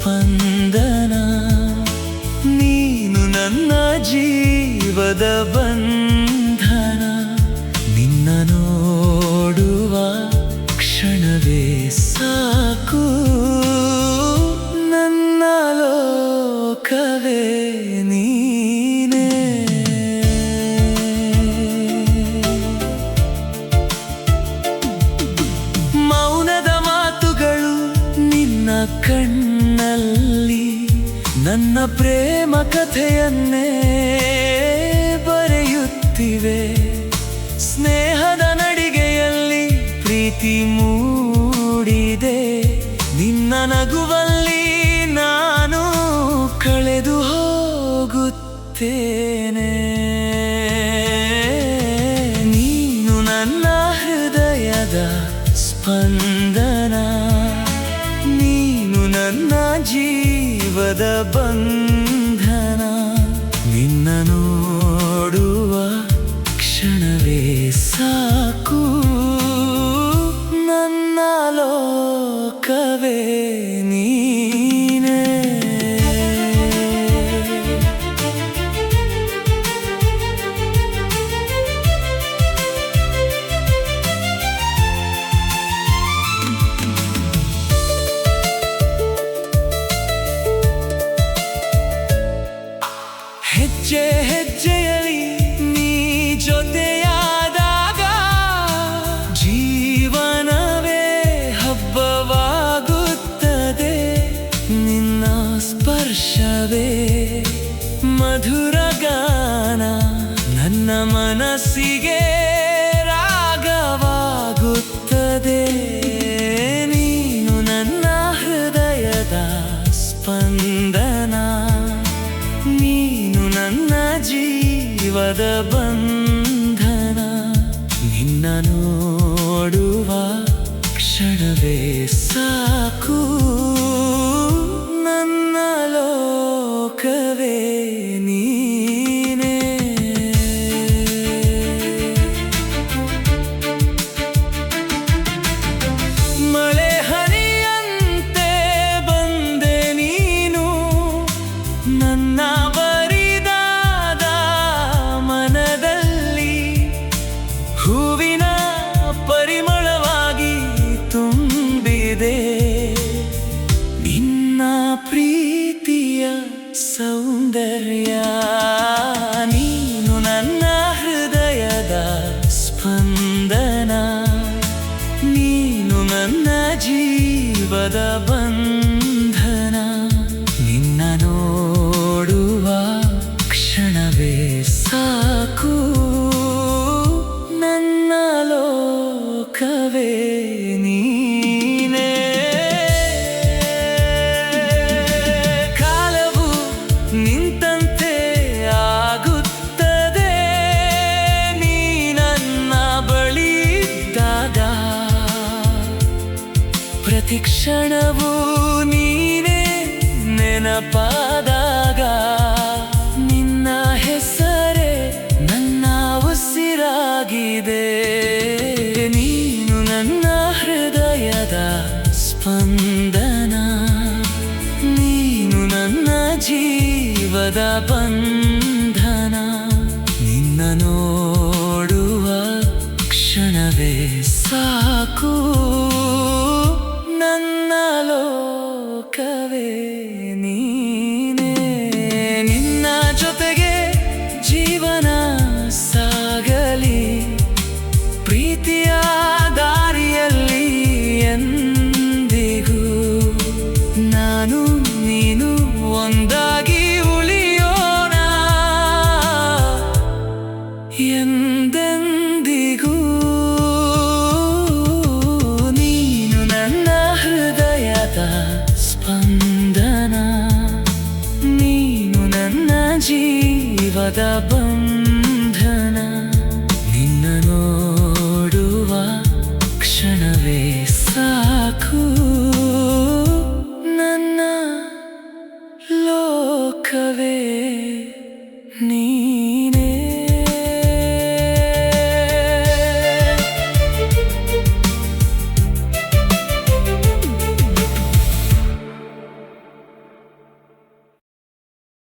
ಸ್ಪಂದನ. ನೀನು ನನ್ನ ಜೀವದ ಬಂಧನ. ನಿನ್ನ ನೋಡುವ ಕ್ಷಣವೇ ಸಾಕು, ನನ್ನ ಲೋಕವೇ ನೀನೇ. ಮೌನದ ಮಾತುಗಳು ನಿನ್ನ ಕಣ್ಣಲ್ಲಿ ನನ್ನ ಪ್ರೇಮ ಕಥೆಯನ್ನೇ ಬರೆಯುತ್ತಿವೆ. ಸ್ನೇಹದ ನಡಿಗೆಯಲ್ಲಿ ಪ್ರೀತಿ ಮೂಡಿದೆ. ನಿನ್ನ ನಗುವಲ್ಲಿ ನಾನು ಕಳೆದು ಹೋಗುತ್ತೇನೆ. ನೀನು ನನ್ನ ಹೃದಯದ ಸ್ಪಂದನ. ನೀನು ನನ್ನ ಜೀವದ ಬಂಧನ. ನಿನ್ನ ನೋಡುವ ಕ್ಷಣವೇ ಸಾಕು, ನನ್ನ ಲೋಕವೇ ನೀನೇ. ಹೆಜ್ಜೆ ಹೆಜ್ಜೆಯಲ್ಲಿ ನೀ ಜೊತೆಯಾದಾಗ ಜೀವನವೇ ಹಬ್ಬವಾಗುತ್ತದೆ. ನಿನ್ನ ಸ್ಪರ್ಶವೇ ಮಧುರ ಗಾನ. ನನ್ನ ಮನಸ್ಸಿಗೆ ರಾಗವಾಗುತ್ತದೆ. ನೀನು ನನ್ನ ಹೃದಯದ ಸ್ಪಂದನ. ನೀನು ನನ್ನ ಜೀವದ ಬಂಧನ. ನಿನ್ನ ನೋಡುವ ಕ್ಷಣವೇ ಸಾಕು, ನನ್ನ ಲೋಕವೇ ನೀನೇ. ಮಳೆ ಹನಿಯಂತೆ ಬಂದೆ ನೀನು ನನ್ನ ಬರಿದಾದ ಮನದಲ್ಲಿ. ಹೂವಿನ ಪರಿಮಳವಾಗಿ ತುಂಬಿದೆ ನಿನ್ನ ಪ್ರೀತಿಯ ಸೌಂದರ್ಯ. ನೀನು ನನ್ನ ಹೃದಯದ ಸ್ಪಂದನ. ನೀನು ನನ್ನ ಜೀವದ ಬಂಧನ. ನಿನ್ನ ನೋಡುವ ಕ್ಷಣವೇ ಸಾಕು, ನನ್ನ ಲೋಕವೇ ನೀನೇ. ಕಾಲವು ನಿಂತಂತೆ ಆಗುತ್ತದೆ ನೀ ನನ್ನ ಬಳಿ ಇದ್ದಾಗ. ಪ್ರತಿ ಕ್ಷಣವೂ ನೀನೇ ನೆನಪಾದಾಗ. ನಿನ್ನ ಹೆಸರೇ ನನ್ನ ಉಸಿರಾಗಿದೆ. ನೀನು ನನ್ನ ಹೃದಯದ ಸ್ಪಂದನ. ನೀನು ನನ್ನ ಜೀವದ ಬಂಧನ. ನಿನ್ನ ನೋಡುವ ಕ್ಷಣವೇ ಸಾಕು, ನನ್ನ ಲೋಕವೇ ನೀನೇ. ನಿನ್ನ ಜೊತೆಗೆ ಜೀವನ ಸಾಗಲಿ, ಪ್ರೀತಿಯ ದಾರಿಯಲ್ಲಿ ಎಂದಿಗೂ. ನಾನು ನೀನು ಒಂದಾಗಿ ಉಳಿಯೋಣ ಎಂದೆಂದಿಗೂ. ನೀನು ನನ್ನ ಹೃದಯದ ಸ್ಪಂದನ. ನೀನು ನನ್ನ ಜೀವದ ಬಂಧನ. ನಿನ್ನ ನೋಡುವ ಕ್ಷಣವೇ ಸಾಕು, ನನ್ನ ಲೋಕವೇ